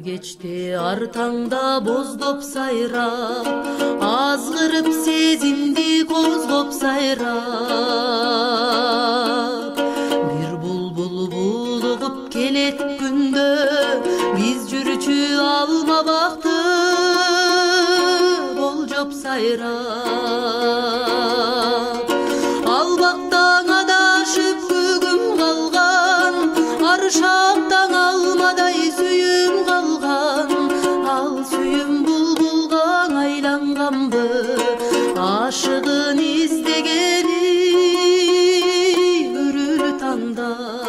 кечте артаңда боздоп сайрап, азгырып сезимди козгоп сайрап. Бир булбул булугуп келет күндө, биз жүрчү алма бакты болжоп сайрап. Ал бактан адашып бүгүн калган, аршаптан алмадай сүйүм калган. Ал сүйүм булбулга айланганбы, ашыгын издегени өрүлү таңда.